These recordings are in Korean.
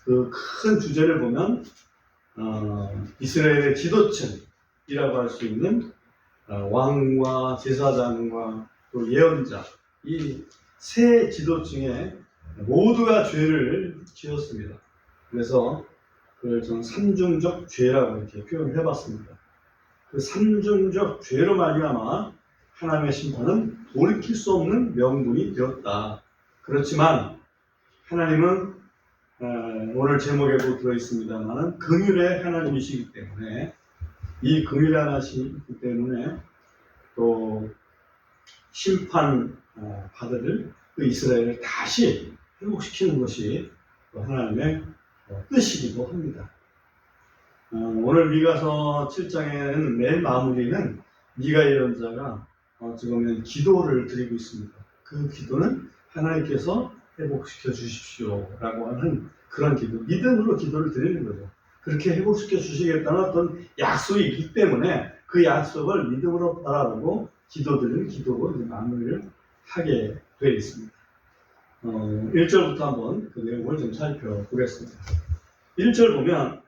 그 큰 주제를 보면 이스라엘의 지도층이라고 할 수 있는 왕과 제사장과 또 예언자, 이 세 지도층에 모두가 죄를 지었습니다. 그래서 그걸 저는 삼중적 죄라고 이렇게 표현을 해봤습니다. 그 삼중적 죄로 말미암아 하나님의 심판은 돌이킬 수 없는 명분이 되었다. 그렇지만 하나님은 오늘 제목에도 들어있습니다만 긍휼의 하나님이시기 때문에, 이 긍휼의 하나님이시기 때문에 또 심판 받을 그 이스라엘을 다시 회복시키는 것이 하나님의 뜻이기도 합니다. 오늘 미가서 7장에는 맨 마무리는 미가 예언자가 지금 기도를 드리고 있습니다. 그 기도는 하나님께서 회복시켜 주십시오 라고 하는 그런 기도, 믿음으로 기도를 드리는 거죠. 그렇게 회복시켜 주시겠다는 어떤 약속이 있기 때문에 그 약속을 믿음으로 바라보고 기도드리는 기도로 마무리를 하게 되어 있습니다. 1절부터 한번 그 내용을 좀 살펴보겠습니다. 1절 보면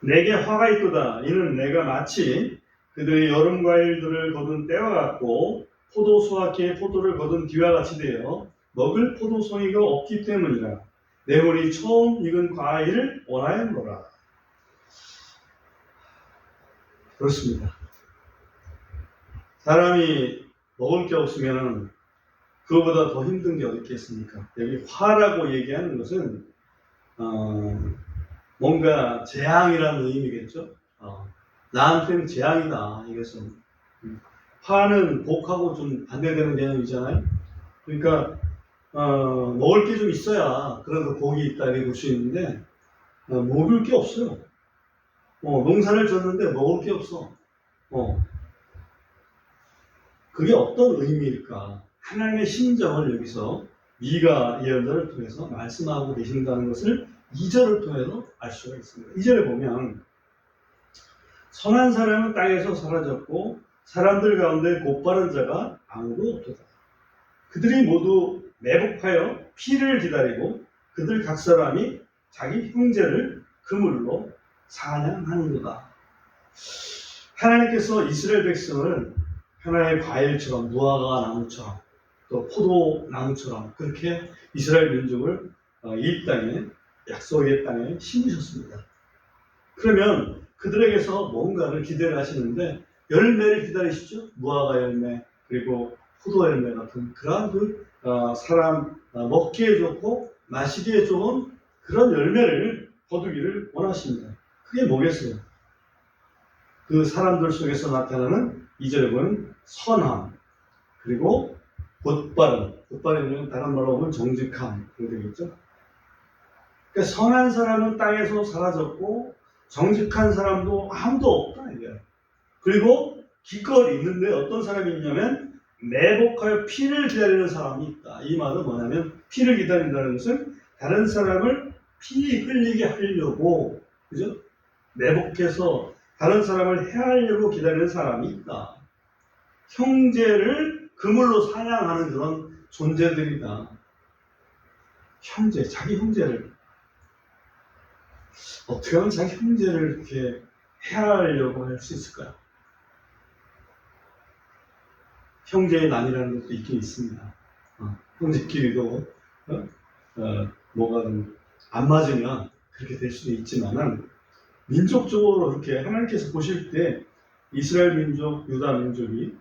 내게 화가 있도다. 이는 내가 마치 그들의 여름 과일들을 거둔 때와 같고 포도 수확기에 포도를 거둔 뒤와 같이 되어 먹을 포도송이가 없기 때문이라. 내 혼이 처음 익은 과일을 원하였노라. 그렇습니다. 사람이 먹을 게 없으면 그거보다 더 힘든 게 어디 있겠습니까? 여기 화라고 얘기하는 것은 뭔가 재앙이라는 의미겠죠. 나한테는 재앙이다. 이것은 화는 복하고 좀 반대되는 개념이잖아요. 그러니까 먹을 게 좀 있어야 그래도 복이 있다 이렇게 볼 수 있는데 먹을 게 없어요. 농사를 졌는데 먹을 게 없어. 그게 어떤 의미일까? 하나님의 심정을 여기서 미가 예언자를 통해서 말씀하고 계신다는 것을 2절을 통해서 알 수가 있습니다. 2절에 보면 선한 사람은 땅에서 사라졌고 사람들 가운데 곧바른 자가 아무도 없도다. 그들이 모두 매복하여 피를 기다리고 그들 각 사람이 자기 형제를 그물로 사냥하는도다. 하나님께서 이스라엘 백성을 하나의 과일처럼, 무화과 나무처럼, 또 포도나무처럼 그렇게 이스라엘 민족을 이 땅에, 약속의 땅에 심으셨습니다. 그러면 그들에게서 뭔가를 기대를 하시는데 열매를 기다리시죠. 무화과 열매, 그리고 포도 열매 같은 그러한 사람 먹기에 좋고 마시기에 좋은 그런 열매를 거두기를 원하십니다. 그게 뭐겠어요? 그 사람들 속에서 나타나는 2절에 보면 선함, 그리고 곧바른 다른 말로 보면 정직함, 그렇게 되겠죠. 그러니까 선한 사람은 땅에서 사라졌고 정직한 사람도 아무도 없다 이거예요. 그리고 기꺼이 있는데 어떤 사람이 있냐면 매복하여 피를 기다리는 사람이 있다. 이 말은 뭐냐면 피를 기다린다는 것은 다른 사람을 피 흘리게 하려고, 그죠? 매복해서 다른 사람을 해하려고 기다리는 사람이 있다. 형제를 그물로 사냥하는 그런 존재들이다. 형제, 자기 형제를 어떻게 하면 자기 형제를 이렇게 해하려고 할 수 있을까요? 형제의 난이라는 것도 있긴 있습니다. 형제끼리도 뭐가 좀 안 맞으면 그렇게 될 수도 있지만은 민족적으로 이렇게 하나님께서 보실 때 이스라엘 민족, 유다 민족이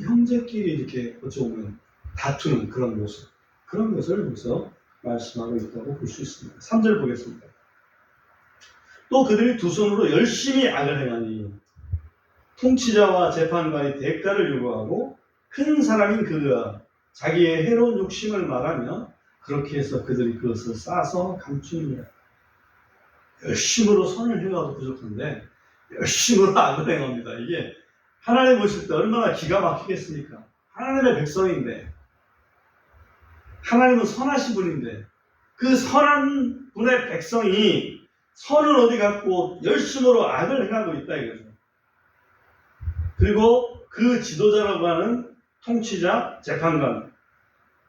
형제끼리 이렇게 어찌 보면 다투는 그런 모습, 그런 것을 여기서 말씀하고 있다고 볼 수 있습니다. 3절 보겠습니다. 또 그들이 두 손으로 열심히 악을 행하니 통치자와 재판관이 대가를 요구하고 큰 사람인 그가 자기의 해로운 욕심을 말하며 그렇게 해서 그들이 그것을 싸서 감추느니라. 열심으로 선을 행하도 부족한데 열심으로 악을 행합니다. 이게 하나님 보실 때 얼마나 기가 막히겠습니까? 하나님의 백성인데, 하나님은 선하신 분인데 그 선한 분의 백성이 선을 어디 갖고 열심으로 악을 행하고 있다 이거죠. 그리고 그 지도자라고 하는 통치자, 재판관,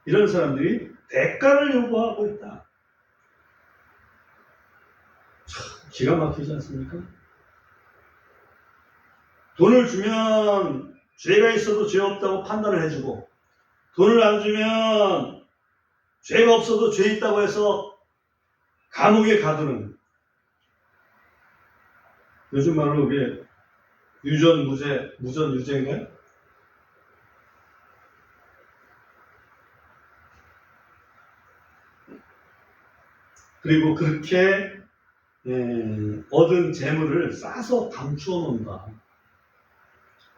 이런 사람들이 대가를 요구하고 있다. 기가 막히지 않습니까? 돈을 주면 죄가 있어도 죄 없다고 판단을 해주고, 돈을 안 주면 죄가 없어도 죄 있다고 해서 감옥에 가두는, 요즘 말로 그게 유전 무죄, 무전 유죄인가요? 그리고 그렇게 얻은 재물을 싸서 감추어 놓는다.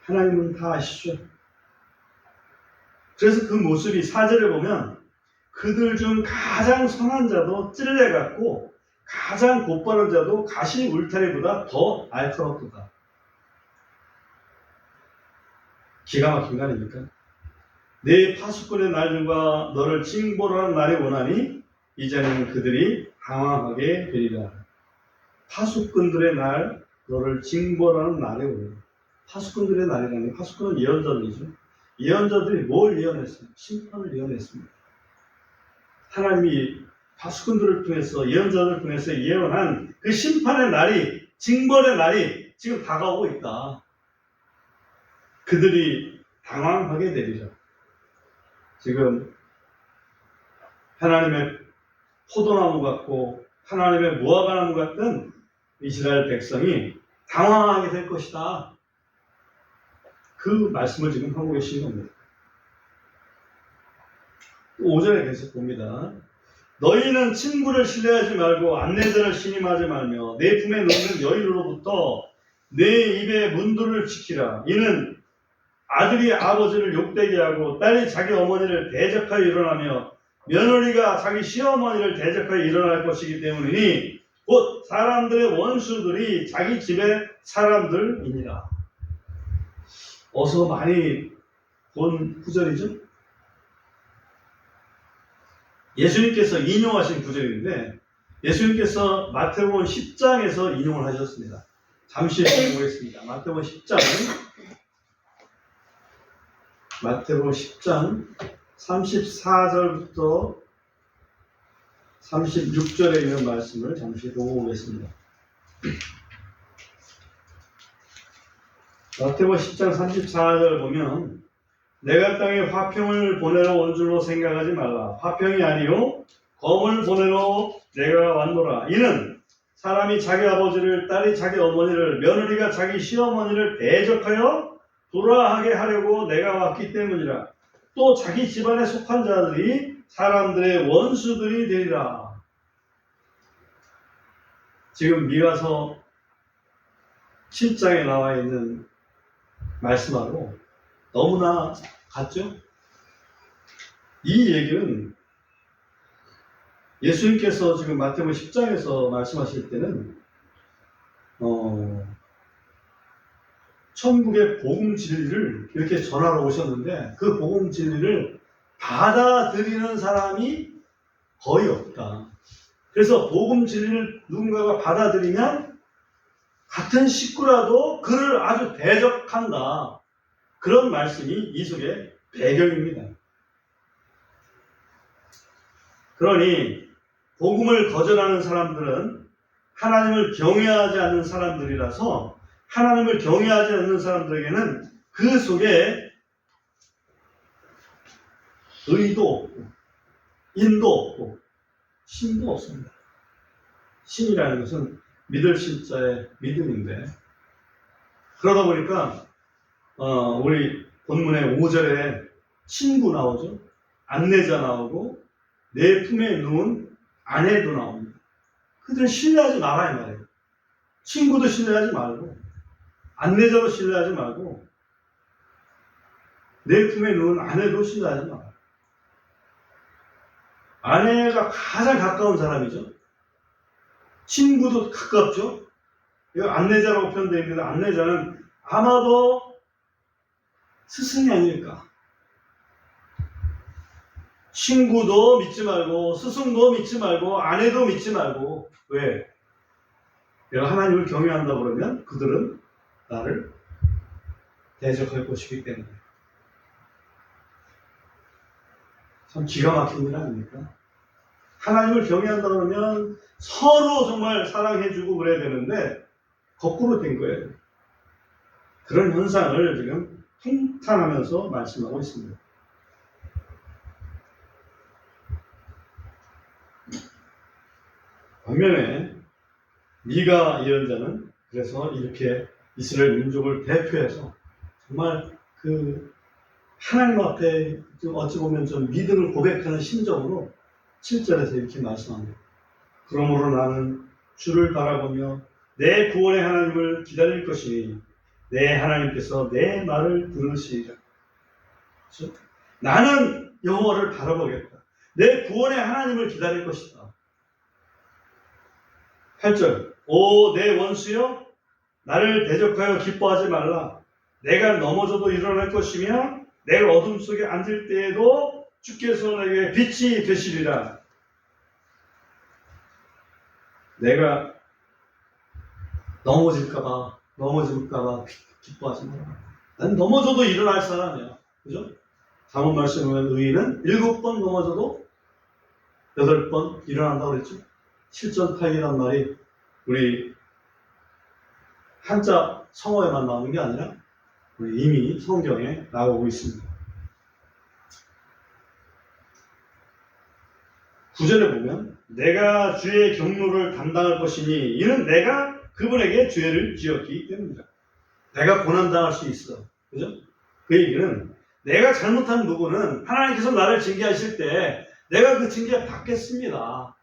하나님은 다 아시죠? 그래서 그 모습이 4절에 보면 그들 중 가장 선한 자도 찔레같고 가장 곧바른 자도 가시 울타리보다 더 날카롭도다. 기가 막힌 거 아닙니까? 내 파수꾼의 날들과 너를 징벌하는 날이 오나니 이제는 그들이 당황하게 되리라. 파수꾼들의 날, 너를 징벌하는 날이 오리라. 파수꾼들의 날이라는, 파수꾼은 예언자들이죠. 예언자들이 뭘 예언했습니까? 심판을 예언했습니다. 하나님이 파수꾼들을 통해서, 예언자들을 통해서 예언한 그 심판의 날이, 징벌의 날이 지금 다가오고 있다. 그들이 당황하게 되리라. 지금 하나님의 포도나무 같고 하나님의 무화과나무 같은 이스라엘 백성이 당황하게 될 것이다. 그 말씀을 지금 하고 계신 겁니다. 5절에 계속 봅니다. 너희는 친구를 신뢰하지 말고 안내자를 신임하지 말며 내 품에 놓는 여인으로부터 내 입의 문들을 지키라. 이는 아들이 아버지를 욕되게 하고 딸이 자기 어머니를 대적하여 일어나며 며느리가 자기 시어머니를 대적하여 일어날 것이기 때문이니 곧 사람들의 원수들이 자기 집의 사람들이니라. 어서 많이 본 구절이죠. 예수님께서 인용하신 구절인데 예수님께서 마태복음 10장에서 인용을 하셨습니다. 잠시 보겠습니다. 마태복음 10장 34절부터 36절에 있는 말씀을 잠시 보고 오겠습니다. 마태복음 10장 34절 보면 내가 땅에 화평을 보내러 온 줄로 생각하지 말라. 화평이 아니요 검을 보내러 내가 왔노라. 이는 사람이 자기 아버지를, 딸이 자기 어머니를, 며느리가 자기 시어머니를 대적하여 불화하게 하려고 내가 왔기 때문이라. 또 자기 집안에 속한 자들이 사람들의 원수들이 되리라. 지금 미가서 7장에 나와 있는 말씀하고 너무나 같죠? 이 얘기는 예수님께서 지금 마태복음 10장에서 말씀하실 때는 천국의 복음 진리를 이렇게 전하러 오셨는데 그 복음 진리를 받아들이는 사람이 거의 없다. 그래서 복음 진리를 누군가가 받아들이면 같은 식구라도 그를 아주 대적한다. 그런 말씀이 이 속의 배경입니다. 그러니 복음을 거절하는 사람들은 하나님을 경외하지 않는 사람들이라서 하나님을 경외하지 않는 사람들에게는 그 속에 의도 없고 인도 없고 신도 없습니다. 신이라는 것은 믿을 신자의 믿음인데 그러다 보니까 우리 본문의 5절에 친구 나오죠. 안내자 나오고 내 품에 누운 아내도 나옵니다. 그들은 신뢰하지 말아 이 말이에요. 친구도 신뢰하지 말고 안내자도 신뢰하지 말고 내 품에 누운 아내도 신뢰하지 마라. 아내가 가장 가까운 사람이죠. 친구도 가깝죠. 이거 안내자라고 표현되어 있는데 안내자는 아마도 스승이 아닐까. 친구도 믿지 말고 스승도 믿지 말고 아내도 믿지 말고. 왜? 내가 하나님을 경외한다 그러면 그들은 나를 대적할 것이기 때문에. 참 기가 막힌 일 아닙니까? 하나님을 경외한다 그러면 서로 정말 사랑해주고 그래야 되는데 거꾸로 된 거예요. 그런 현상을 지금 통탄하면서 말씀하고 있습니다. 반면에 미가 예언자는 그래서 이렇게 이스라엘 민족을 대표해서 정말 그 하나님 앞에 어찌 보면 좀 믿음을 고백하는 심정으로 7절에서 이렇게 말씀합니다. 그러므로 나는 주를 바라보며 내 구원의 하나님을 기다릴 것이니 내 하나님께서 내 말을 들으시리라. 그렇죠? 나는 여호와를 바라보겠다. 내 구원의 하나님을 기다릴 것이다. 8절 오 내 원수여 나를 대적하여 기뻐하지 말라. 내가 넘어져도 일어날 것이며 내가 어둠 속에 앉을 때에도 주께서 내게 빛이 되시리라. 내가 넘어질까봐 기뻐하지 마라. 난 넘어져도 일어날 사람이야. 그죠? 잠언 말씀에 보면 의인은 7번 넘어져도 8번 일어난다고 그랬죠? 실전타이라는 말이 우리 한자 성어에만 나오는 게 아니라 우리 이미 성경에 나오고 있습니다. 9절에 보면 내가 주의 경로를 담당할 것이니 이는 내가 그분에게 죄를 지었기 때문이다. 내가 고난당할 수 있어. 그죠? 그 얘기는 내가 잘못한 부분은 하나님께서 나를 징계하실 때 내가 그 징계 받겠습니다.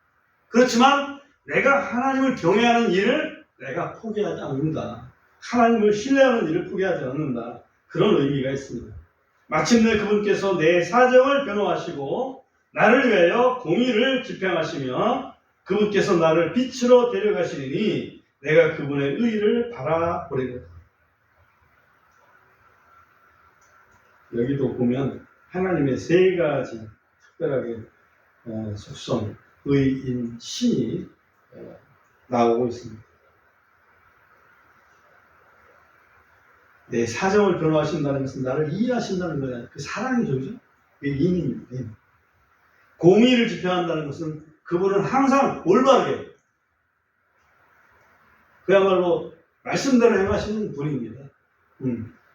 그렇지만 내가 하나님을 경외하는 일을 내가 포기하지 않는다. 하나님을 신뢰하는 일을 포기하지 않는다. 그런 의미가 있습니다. 마침내 그분께서 내 사정을 변호하시고 나를 위하여 공의를 집행하시며 그분께서 나를 빛으로 데려가시리니 내가 그분의 의를 바라보리라. 여기도 보면 하나님의 세 가지 특별하게 속성, 의인, 신이 나오고 있습니다. 내 사정을 변호하신다는 것은 나를 이해하신다는 거야. 그 사랑이죠, 그죠? 그게 인입니다. 공의를 집행한다는 것은 그분은 항상 올바르게 그야말로 말씀대로 행하시는 분입니다.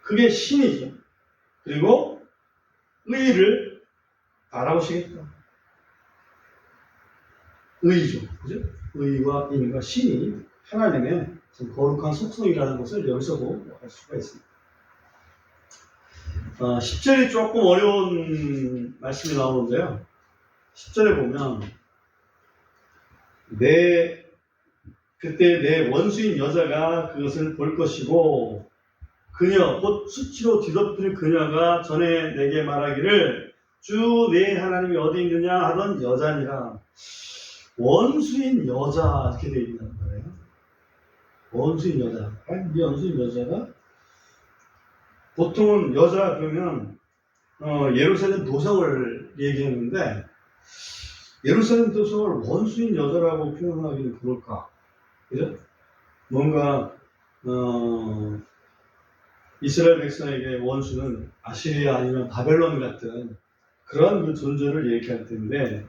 그게 신이죠. 그리고 의를 바라보시겠다. 의죠. 그죠? 의와 인과 신이 하나님의 거룩한 속성이라는 것을 여기서 보고 알 수가 있습니다. 10절이 조금 어려운 말씀이 나오는데요. 10절에 보면 그때 내 원수인 여자가 그것을 볼 것이고 그녀 곧 수치로 뒤덮일 그녀가 전에 내게 말하기를 주 내 하나님이 어디 있느냐 하던 여자니라. 원수인 여자 이렇게 되어 있는 거예요. 원수인 여자. 이 원수인 여자가 보통은 여자 그러면 예루살렘 도성을 얘기했는데 예루살렘 도성을 원수인 여자라고 표현하기는 그럴까? 그죠? 뭔가 이스라엘 백성에게 원수는 아시리아 아니면 바벨론 같은 그런 그 존재를 얘기할 텐데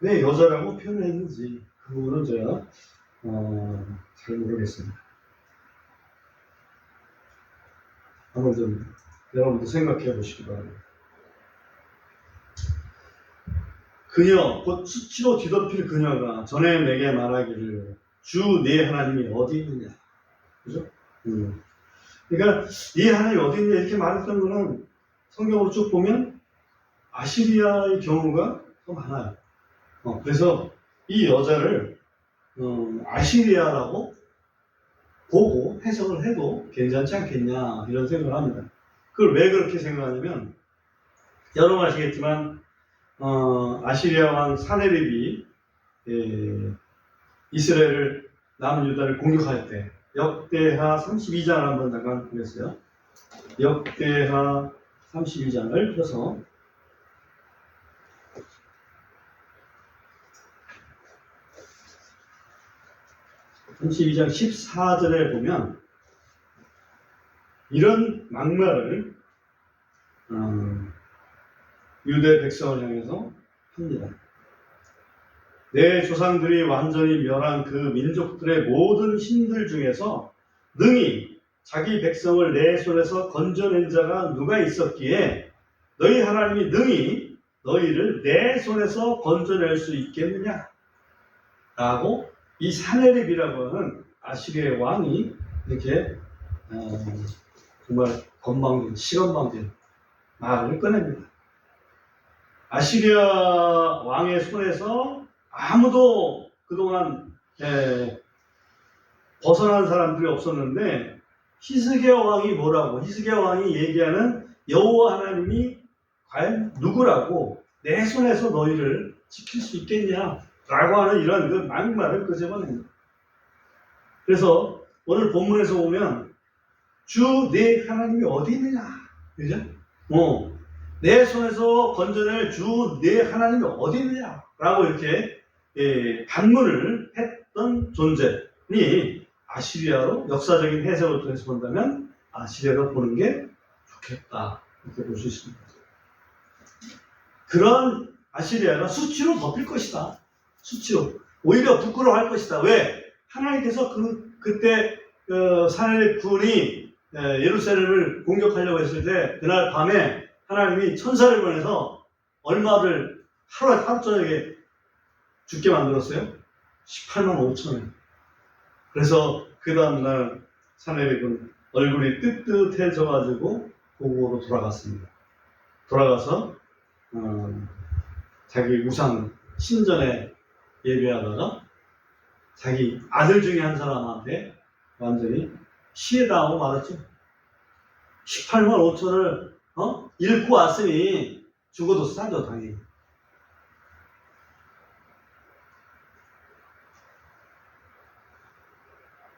왜 여자라고 표현했는지 그 부분은 제가 잘 모르겠습니다. 한번 좀 여러분도 생각해 보시기 바랍니다. 그녀 곧 수치로 뒤덮일 그녀가 전에 내게 말하기를 주 네 하나님이 어디 있느냐. 그죠? 그러니까 이 하나님이 어디 있느냐 이렇게 말했던 거는 성경으로 쭉 보면 아시리아의 경우가 더 많아요. 그래서 이 여자를 아시리아라고 보고 해석을 해도 괜찮지 않겠냐 이런 생각을 합니다. 그걸 왜 그렇게 생각하냐면 여러분 아시겠지만 아시리아 왕 사네립이 이스라엘을 남은 유다를 공격할 때 역대하 32장을 한번 잠깐 보겠어요. 역대하 32장을 펴서 32장 14절에 보면 이런 막말을 유대 백성을 향해서 합니다. 내 조상들이 완전히 멸한 그 민족들의 모든 힘들 중에서 능히 자기 백성을 내 손에서 건져낸 자가 누가 있었기에 너희 하나님이 능히 너희를 내 손에서 건져낼 수 있겠느냐? 라고 이 사네립이라고 하는 아시리아의 왕이 이렇게 정말 건방진, 시건방진 말을 꺼냅니다. 아시리아 왕의 손에서 아무도 그동안 벗어난 사람들이 없었는데 히스기야 왕이 뭐라고? 히스기야 왕이 얘기하는 여호와 하나님이 과연 누구라고 내 손에서 너희를 지킬 수 있겠냐? 라고 하는 이런 그 막말을 끄집어냅니다. 그래서 오늘 본문에서 보면 주 내 하나님이 어디 있느냐? 그죠? 내 손에서 건져낼 주 내 하나님이 어디 있느냐? 라고 이렇게 반문을 했던 존재니 아시리아로 역사적인 해석을 통해서 본다면 아시리아로 보는 게 좋겠다. 이렇게 볼 수 있습니다. 그런 아시리아가 수치로 덮일 것이다. 수치로. 오히려 부끄러워할 것이다. 왜? 하나님께서 그때 사내립 군이 예루살렘을 공격하려고 했을 때 그날 밤에 하나님이 천사를 보내서 얼마를 하루 저녁에 죽게 만들었어요? 18만 5천을. 그래서 그 다음날 사내립은 얼굴이 뜨뜻해져가지고 고국으로 돌아갔습니다. 돌아가서 자기 우상 신전에 예배하다가 자기 아들 중에 한 사람한테 완전히 시해당하고 말았죠. 18만 5천을 잃고 왔으니 죽어도 싸죠, 당연히.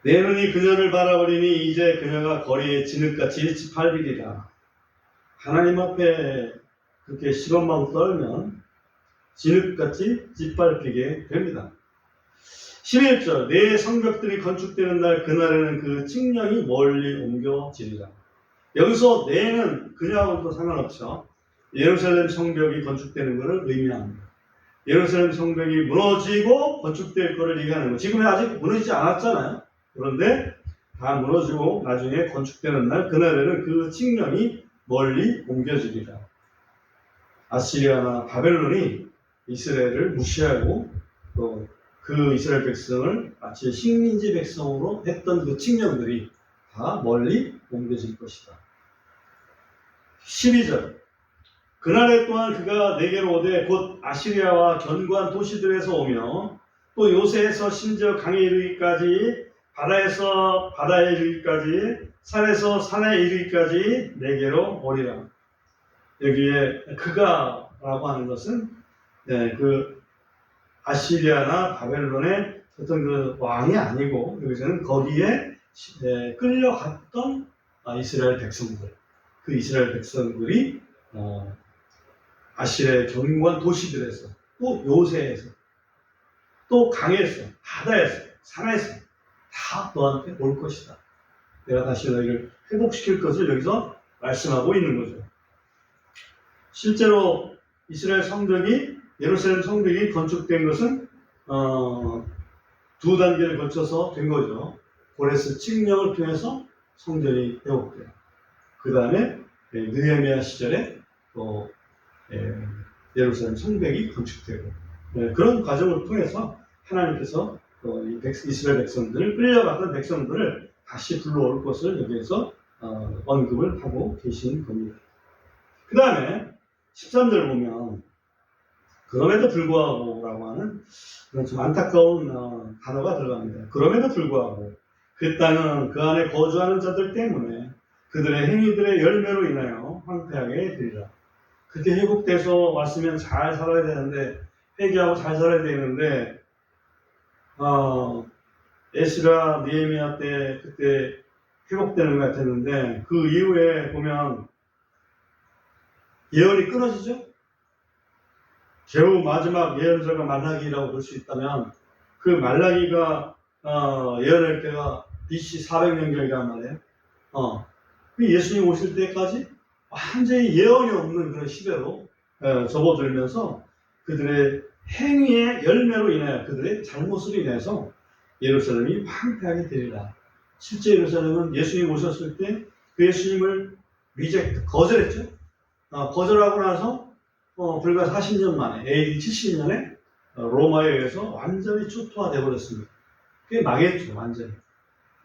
내 눈이 그녀를 바라보리니 이제 그녀가 거리에 진흙같이 짓밟히리라. 하나님 앞에 그렇게 시건방 떨면 진흙같이 짓밟히게 됩니다. 11절 내 성벽들이 건축되는 날 그날에는 그 칙령이 멀리 옮겨지리라. 여기서 내는 그녀하고도 상관없죠. 예루살렘 성벽이 건축되는 것을 의미합니다. 예루살렘 성벽이 무너지고 건축될 것을 얘기하는 거. 지금 아직 무너지지 않았잖아요. 그런데 다 무너지고 나중에 건축되는 날 그날에는 그 칙령이 멀리 옮겨지리라. 아시리아나 바벨론이 이스라엘을 무시하고 또 그 이스라엘 백성을 마치 식민지 백성으로 했던 그 칙령들이 다 멀리 옮겨질 것이다. 12절 그날에 또한 그가 내게로 오되 곧 아시리아와 견고한 도시들에서 오며 또 요새에서 심지어 강에 이르기까지 바다에서 바다에 이르기까지 산에서 산에 이르기까지 내게로 오리라. 여기에 그가 라고 하는 것은 그 아시리아나 바벨론의 어떤 그 왕이 아니고 여기서는 거기에 끌려갔던 이스라엘 백성들, 그 이스라엘 백성들이 아시리아의 견고한 도시들에서 또 요새에서 또 강에서 바다에서 산에서 다 너한테 올 것이다. 내가 다시 너희를 회복시킬 것을 여기서 말씀하고 있는 거죠. 실제로 이스라엘 성벽이 예루살렘 성벽이 건축된 것은 두 단계를 거쳐서 된 거죠. 고레스 칙령을 통해서 성전이 회복돼요. 그 다음에 느헤미야 시절에 또 예루살렘 성벽이 건축되고 그런 과정을 통해서 하나님께서 이스라엘 백성들을 끌려갔던 백성들을 다시 불러올 것을 여기에서 언급을 하고 계신 겁니다. 그 다음에 13절 보면 그럼에도 불구하고 라고 하는 좀 안타까운 단어가 들어갑니다. 그럼에도 불구하고 그 땅은 그 안에 거주하는 자들 때문에 그들의 행위들의 열매로 인하여 황폐하게 되리라. 그렇게 회복돼서 왔으면 잘 살아야 되는데 회개하고 잘 살아야 되는데 에스라 느헤미야 때 그때 회복되는 것 같았는데 그 이후에 보면 예언이 끊어지죠. 겨우 마지막 예언서가 말라기라고 볼 수 있다면 그 말라기가 예언할 때가 BC 400년경이란 말이에요. 예수님 오실 때까지 완전히 예언이 없는 그런 시대로 접어들면서 그들의 행위의 열매로 인하여 그들의 잘못으로 인해서 예루살렘이 황폐하게 되리라. 실제 예루살렘은 예수님이 오셨을 때 그 예수님을 거절했죠. 거절하고 나서 불과 40년 만에 AD 70년에 로마에 의해서 완전히 초토화되어 버렸습니다. 그게 망했죠, 완전히.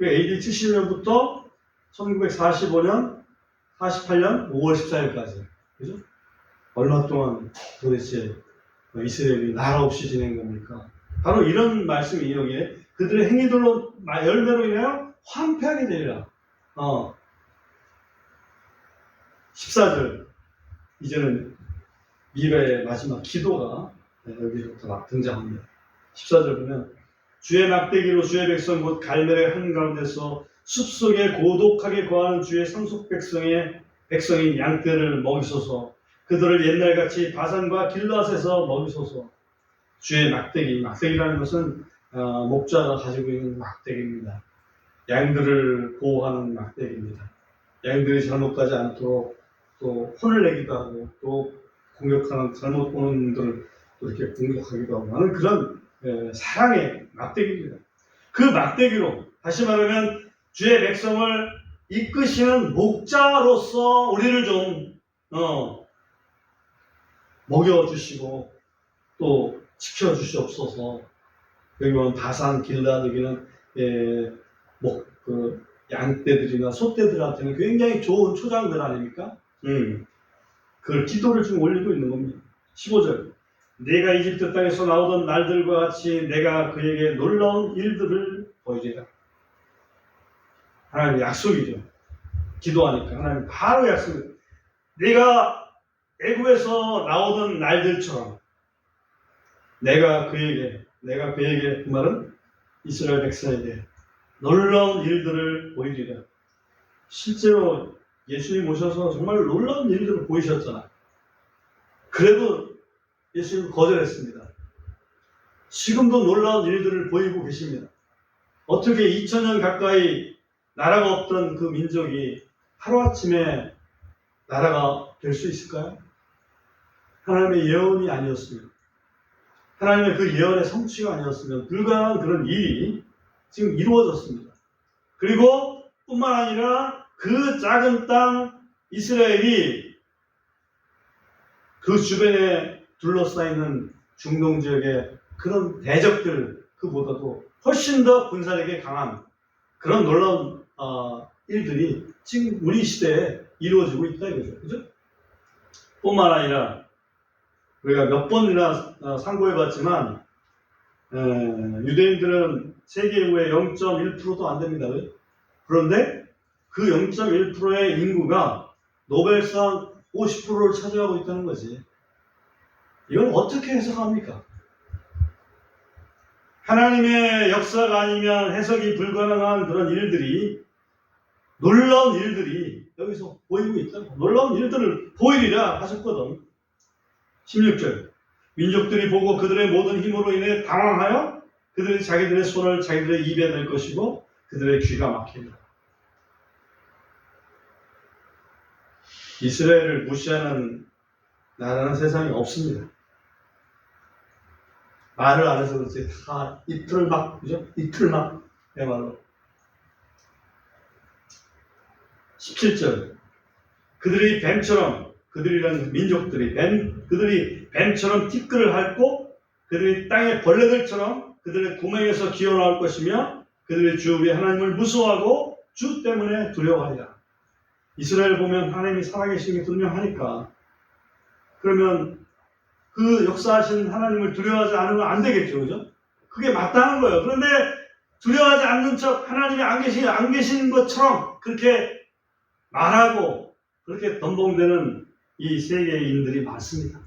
AD 70년부터 1945년, 48년 5월 14일까지. 그죠? 얼마 동안 도대체 이스라엘이 나라 없이 지낸 겁니까? 바로 이런 말씀이 여기에 그들의 행위들로 열매로 인하여 황폐하게 되리라. 14절. 이제는 미가의 마지막 기도가 여기부터 막 등장합니다. 14절 보면 주의 막대기로 주의 백성 곧 갈멜의 한가운데서 숲속에 고독하게 거하는 주의 상속 백성인 양떼를 먹이소서. 그들을 옛날같이 바산과 길앗에서 먹이소서. 주의 막대기라는 것은 목자가 가지고 있는 막대기입니다. 양들을 보호하는 막대기입니다. 양들이 잘못 가지 않도록 또 혼을 내기도 하고 또 공격하는 잘못 보는 분들을 또 이렇게 공격하기도 하고 하는 그런 사랑의 막대기입니다. 그 막대기로 다시 말하면 주의 백성을 이끄시는 목자로서 우리를 좀 먹여주시고 또 지켜주시옵소서. 여기 보면 바산, 길앗, 여기는 양떼들이나 소떼들한테는 굉장히 좋은 초장들 아닙니까? 그 기도를 지금 올리고 있는 겁니다. 15절. 내가 이집트 땅에서 나오던 날들과 같이 내가 그에게 놀라운 일들을 보이리라. 하나님 약속이죠. 기도하니까 하나님 바로 약속이죠. 내가 애굽에서 나오던 날들처럼 내가 그에게 그 말은 이스라엘 백성에게 놀라운 일들을 보이리라. 실제로 예수님 오셔서 정말 놀라운 일들을 보이셨잖아요. 그래도 예수님은 거절했습니다. 지금도 놀라운 일들을 보이고 계십니다. 어떻게 2000년 가까이 나라가 없던 그 민족이 하루아침에 나라가 될 수 있을까요? 하나님의 예언이 아니었으면, 하나님의 그 예언의 성취가 아니었으면 불가능한 그런 일이 지금 이루어졌습니다. 그리고 뿐만 아니라 그 작은 땅 이스라엘이 그 주변에 둘러싸이는 중동 지역의 그런 대적들 그보다도 훨씬 더 군사력이 강한 그런 놀라운 일들이 지금 우리 시대에 이루어지고 있다 이거죠. 그죠? 뿐만 아니라 우리가 몇 번이나 상고해봤지만 유대인들은 세계 인구의 0.1%도 안 됩니다. 그런데 그 0.1%의 인구가 노벨상 50%를 차지하고 있다는 거지. 이건 어떻게 해석합니까? 하나님의 역사가 아니면 해석이 불가능한 그런 일들이, 놀라운 일들이 여기서 보이고 있다고. 놀라운 일들을 보이리라 하셨거든. 16절. 민족들이 보고 그들의 모든 힘으로 인해 당황하여 그들이 자기들의 손을 자기들의 입에 댈 것이고 그들의 귀가 막히리라. 이스라엘을 무시하는 나라는 세상에 없습니다. 말을 안 해서 그렇지 다 이틀막, 그죠? 이틀막 내말로. 17절. 그들이 뱀처럼, 그들이란 민족들이 그들이 뱀처럼 티끌을 핥고 그들이 땅의 벌레들처럼 그들의 구멍에서 기어나올 것이며 그들의 주 우리 하나님을 무서워하고 주 때문에 두려워하리라. 이스라엘 보면 하나님이 살아계신 게 분명하니까 그러면 그 역사하신 하나님을 두려워하지 않으면 안 되겠죠. 그죠? 그게 마땅한 거예요. 그런데 두려워하지 않는 척 하나님이 안 계신 것처럼 그렇게 말하고 그렇게 덤벙대는 이 세계인들이 많습니다.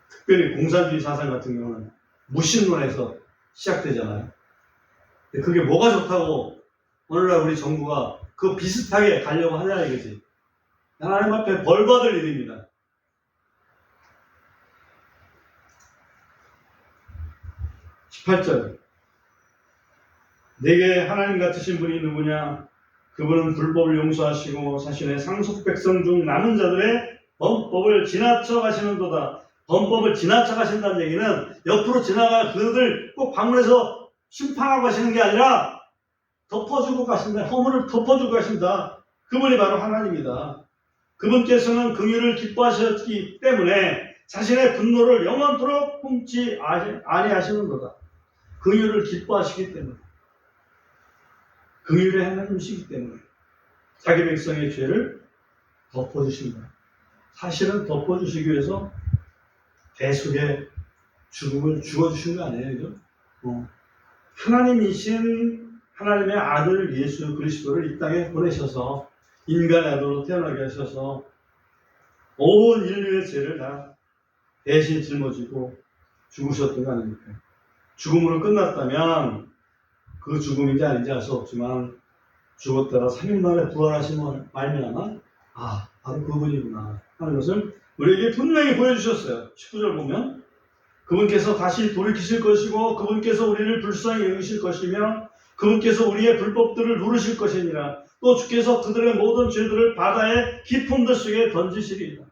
특별히 공산주의 사상 같은 경우는 무신론에서 시작되잖아요. 근데 그게 뭐가 좋다고 오늘날 우리 정부가 그 비슷하게 가려고 하냐 이거지. 하나님 앞에 벌 받을 일입니다. 18절. 내게 하나님 같으신 분이 누구냐? 그분은 불법을 용서하시고 자신의 상속 백성 중 남은 자들의 범법을 지나쳐 가시는도다. 범법을 지나쳐가신다는 얘기는 옆으로 지나가 그들 꼭 방문해서 심판하고 가시는 게 아니라 덮어주고 가신다. 허물을 덮어주고 가신다. 그분이 바로 하나님이다. 그분께서는 긍휼을 기뻐하셨기 때문에 자신의 분노를 영원토록 품지 아니하시는 거다. 긍휼을 기뻐하시기 때문에, 긍휼의 하나님이시기 때문에 자기 백성의 죄를 덮어주신다. 사실은 덮어주시기 위해서 대속의 죽음을 죽어주신 거 아니에요, 그죠? 하나님이신 하나님의 아들 예수 그리스도를 이 땅에 보내셔서 인간의 아들로 태어나게 하셔서 온 인류의 죄를 다 대신 짊어지고 죽으셨던 거 아닙니까? 죽음으로 끝났다면 그 죽음인지 아닌지 알 수 없지만 죽었다가 3일 만에 부활하신 말미암아 바로 그분이구나 하는 것을 우리에게 분명히 보여주셨어요. 19절 보면 그분께서 다시 돌이키실 것이고 그분께서 우리를 불쌍히 여기실 것이며 그분께서 우리의 불법들을 누르실 것이니라. 또 주께서 그들의 모든 죄들을 바다의 깊은 들 속에 던지시리이다.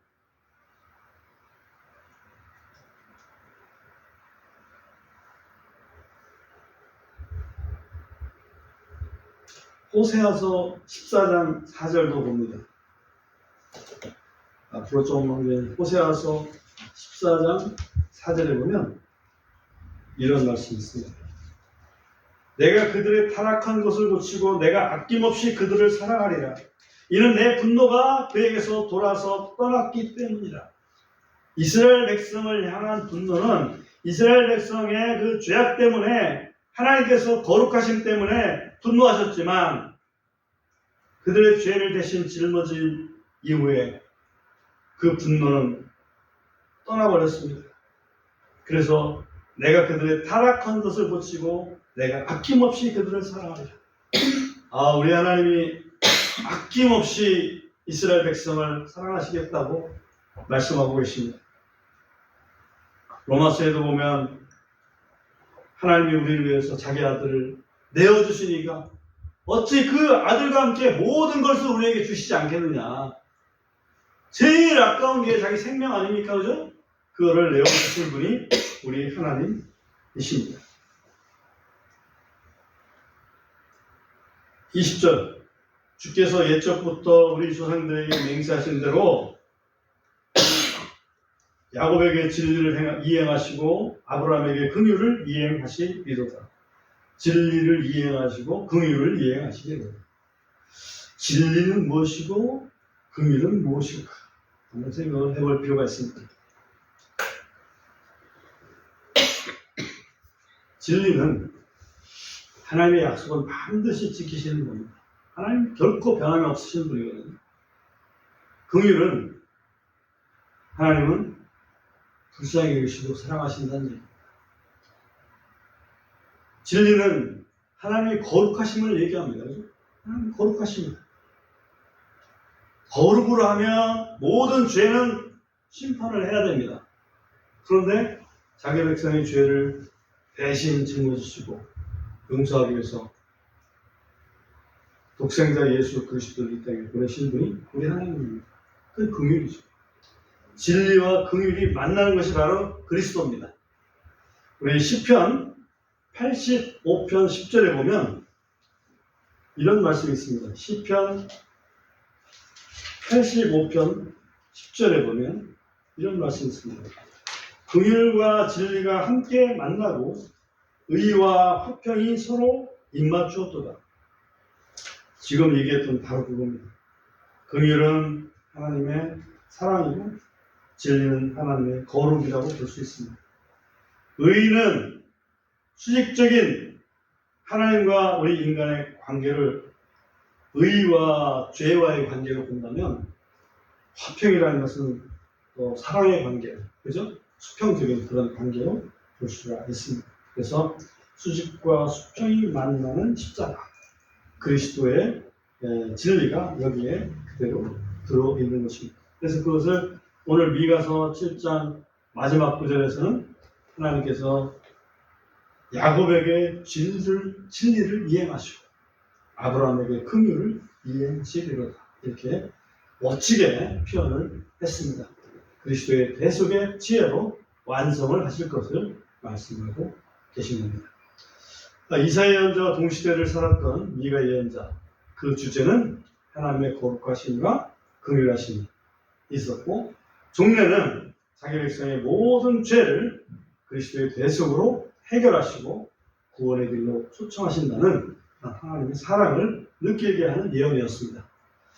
호세아서 14장 4절도 봅니다. 앞으로 좀 호세아서 14장 4절에 보면 이런 말씀이 있습니다. 내가 그들의 타락한 것을 고치고 내가 아낌없이 그들을 사랑하리라. 이는 내 분노가 그에게서 돌아서 떠났기 때문이라. 이스라엘 백성을 향한 분노는 이스라엘 백성의 그 죄악 때문에 하나님께서 거룩하심 때문에 분노하셨지만 그들의 죄를 대신 짊어진 이후에 그 분노는 떠나버렸습니다. 그래서 내가 그들의 타락한 것을 고치고 내가 아낌없이 그들을 사랑하리라. 우리 하나님이 아낌없이 이스라엘 백성을 사랑하시겠다고 말씀하고 계십니다. 로마서에도 보면 하나님이 우리를 위해서 자기 아들을 내어주시니까 어찌 그 아들과 함께 모든 것을 우리에게 주시지 않겠느냐. 제일 아까운 게 자기 생명 아닙니까? 그죠? 그거를 내어주신 분이 우리 하나님이십니다. 20절 주께서 옛적부터 우리 조상들에게 맹세하신 대로 야곱에게 진리를 이행하시고 아브라함에게 긍휼을 이행하시리로다. 진리를 이행하시고 긍휼을 이행하시리로다. 진리는 무엇이고 긍휼은 무엇일까? 한번 생각을 해볼 필요가 있습니다. 진리는 하나님의 약속을 반드시 지키시는 분입니다. 하나님 결코 변함이 없으신 분이거든요. 긍휼은 하나님은 불쌍히 여기시고 사랑하신다는 얘기입니다. 진리는 하나님의 거룩하심을 얘기합니다. 그렇죠? 하나님 거룩하십니다. 거룩으로 하면 모든 죄는 심판을 해야 됩니다. 그런데 자기 백성의 죄를 대신 짊어지시고 용서하기 위해서 독생자 예수 그리스도를 이 땅에 보내신 분이 우리 하나님입니다. 그 긍휼이죠. 진리와 긍휼이 만나는 것이 바로 그리스도입니다. 우리 시편 85편 10절에 보면 이런 말씀이 있습니다. 시편 85편 10절에 보면 이런 말씀이 있습니다. 긍휼과 진리가 함께 만나고 의와 화평이 서로 입맞추었도다. 지금 얘기했던 바로 그겁니다. 긍휼은 하나님의 사랑이고 진리는 하나님의 거룩이라고 볼 수 있습니다. 의는 수직적인 하나님과 우리 인간의 관계를 의와 죄와의 관계로 본다면 화평이라는 것은 또 사랑의 관계, 그죠? 수평적인 그런 관계로 볼 수가 있습니다. 그래서 수직과 수평이 만나는 십자가, 그리스도의 진리가 여기에 그대로 들어있는 것입니다. 그래서 그것을 오늘 미가서 7장 마지막 구절에서는 하나님께서 야곱에게 진리를 이행하시고 아브라함에게 긍휼을 이행하시리로다. 이렇게 멋지게 표현을 했습니다. 그리스도의 대속의 지혜로 완성을 하실 것을 말씀하고 계신 겁니다. 이사야 예언자와 동시대를 살았던 미가 예언자, 그 주제는 하나님의 거룩하심과 긍휼하심이 있었고, 종려는 자기 백성의 모든 죄를 그리스도의 대속으로 해결하시고 구원의 길로 초청하신다는 하나님의 사랑을 느끼게 하는 예언이었습니다.